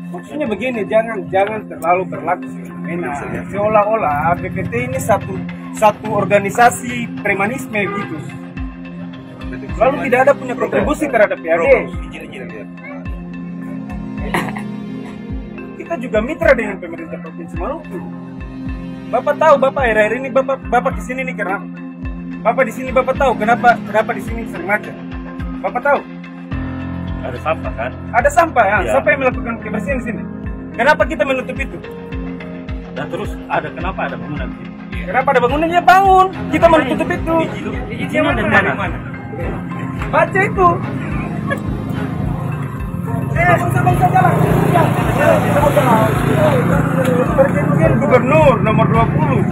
Maksudnya begini, jangan terlalu berlaku semena. Seolah-olah BPT ini satu organisasi premanisme gitu. Lalu tidak ada punya kontribusi terhadap PAD. Kita juga mitra dengan pemerintah Provinsi Maluku. Bapak tahu, Bapak akhir-akhir ini Bapak kesini nih kenapa? Bapak di sini Bapak tahu kenapa di sini sering macet? Bapak tahu? Ada sampah kan? Ada sampah ya. Ya. Siapa yang melakukan kebersihan di sini? Kenapa kita menutup itu? Dan terus kenapa ada bangunan? Kenapa ada bangunan? Ya bangun. Kita menutup itu. Izinnya dari mana? Baca itu. Bangsa jalan. Perjanjian Gubernur nomor 20.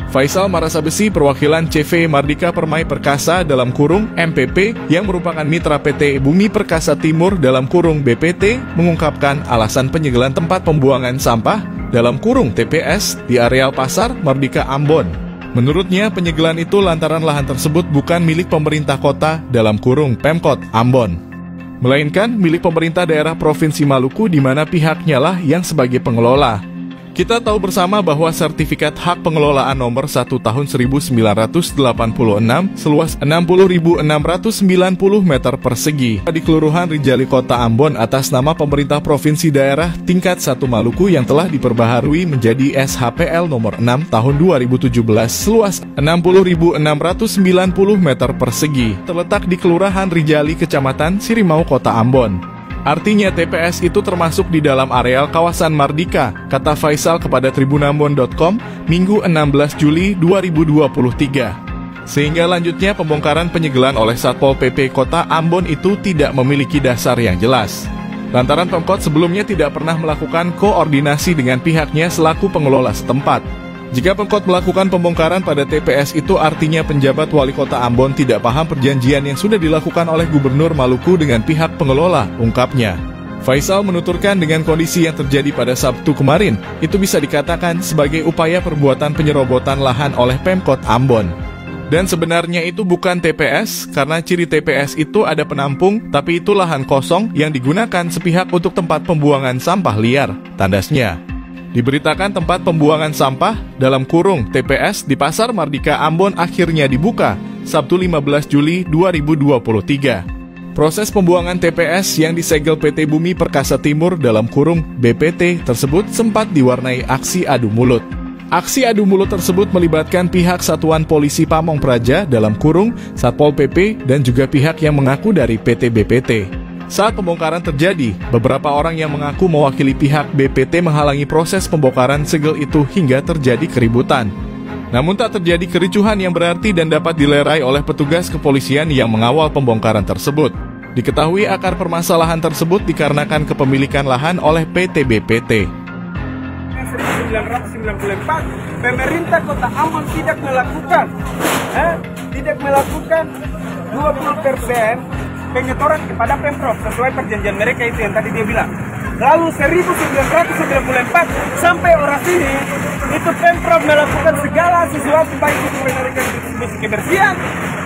Faisal Marasabesi, perwakilan CV Mardika Permai Perkasa dalam kurung MPP yang merupakan mitra PT Bumi Perkasa Timur dalam kurung BPT mengungkapkan alasan penyegelan tempat pembuangan sampah dalam kurung TPS di areal Pasar Mardika Ambon. Menurutnya penyegelan itu lantaran lahan tersebut bukan milik pemerintah kota dalam kurung Pemkot Ambon, melainkan milik pemerintah daerah Provinsi Maluku di mana pihaknya lah yang sebagai pengelola. Kita tahu bersama bahwa sertifikat hak pengelolaan nomor 1 tahun 1986 seluas 60.690 meter persegi di Kelurahan Rijali Kota Ambon atas nama pemerintah provinsi daerah tingkat 1 Maluku yang telah diperbaharui menjadi SHPL nomor 6 tahun 2017 seluas 60.690 meter persegi terletak di Kelurahan Rijali Kecamatan Sirimau Kota Ambon. Artinya TPS itu termasuk di dalam areal kawasan Mardika, kata Faisal kepada tribunambon.com Minggu 16 Juli 2023. Sehingga lanjutnya pembongkaran penyegelan oleh Satpol PP Kota Ambon itu tidak memiliki dasar yang jelas. Lantaran Pemkot sebelumnya tidak pernah melakukan koordinasi dengan pihaknya selaku pengelola setempat. Jika Pemkot melakukan pembongkaran pada TPS itu artinya penjabat wali kota Ambon tidak paham perjanjian yang sudah dilakukan oleh Gubernur Maluku dengan pihak pengelola, ungkapnya. Faisal menuturkan dengan kondisi yang terjadi pada Sabtu kemarin, itu bisa dikatakan sebagai upaya perbuatan penyerobotan lahan oleh Pemkot Ambon. Dan sebenarnya itu bukan TPS, karena ciri TPS itu ada penampung, tapi itu lahan kosong yang digunakan sepihak untuk tempat pembuangan sampah liar, tandasnya. Diberitakan tempat pembuangan sampah dalam kurung TPS di Pasar Mardika Ambon akhirnya dibuka Sabtu 15 Juli 2023. Proses pembuangan TPS yang disegel PT Bumi Perkasa Timur dalam kurung BPT tersebut sempat diwarnai aksi adu mulut. Aksi adu mulut tersebut melibatkan pihak Satuan Polisi Pamong Praja dalam kurung Satpol PP dan juga pihak yang mengaku dari PT BPT. Saat pembongkaran terjadi, beberapa orang yang mengaku mewakili pihak BPT menghalangi proses pembongkaran segel itu hingga terjadi keributan. Namun tak terjadi kericuhan yang berarti dan dapat dilerai oleh petugas kepolisian yang mengawal pembongkaran tersebut. Diketahui akar permasalahan tersebut dikarenakan kepemilikan lahan oleh PT BPT. 1994, pemerintah Kota Ambon tidak melakukan 20% penyetoran kepada Pemprov sesuai perjanjian mereka itu yang tadi dia bilang. Lalu 1994 sampai orang sini itu Pemprov melakukan segala sesuatu baik itu menarikan distribusi kebersihan,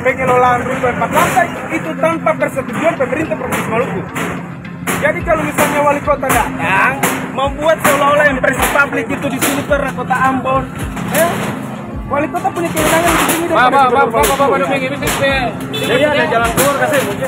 pengelolaan rumah 4 lantai itu tanpa persetujuan pemerintah Provinsi Maluku. Jadi kalau misalnya wali kota datang membuat seolah-olah impresi publik itu di sini pernah Kota Ambon, wali kota punya kewenangan di sini. Bapak, ini ada jalan keluar kasih mungkin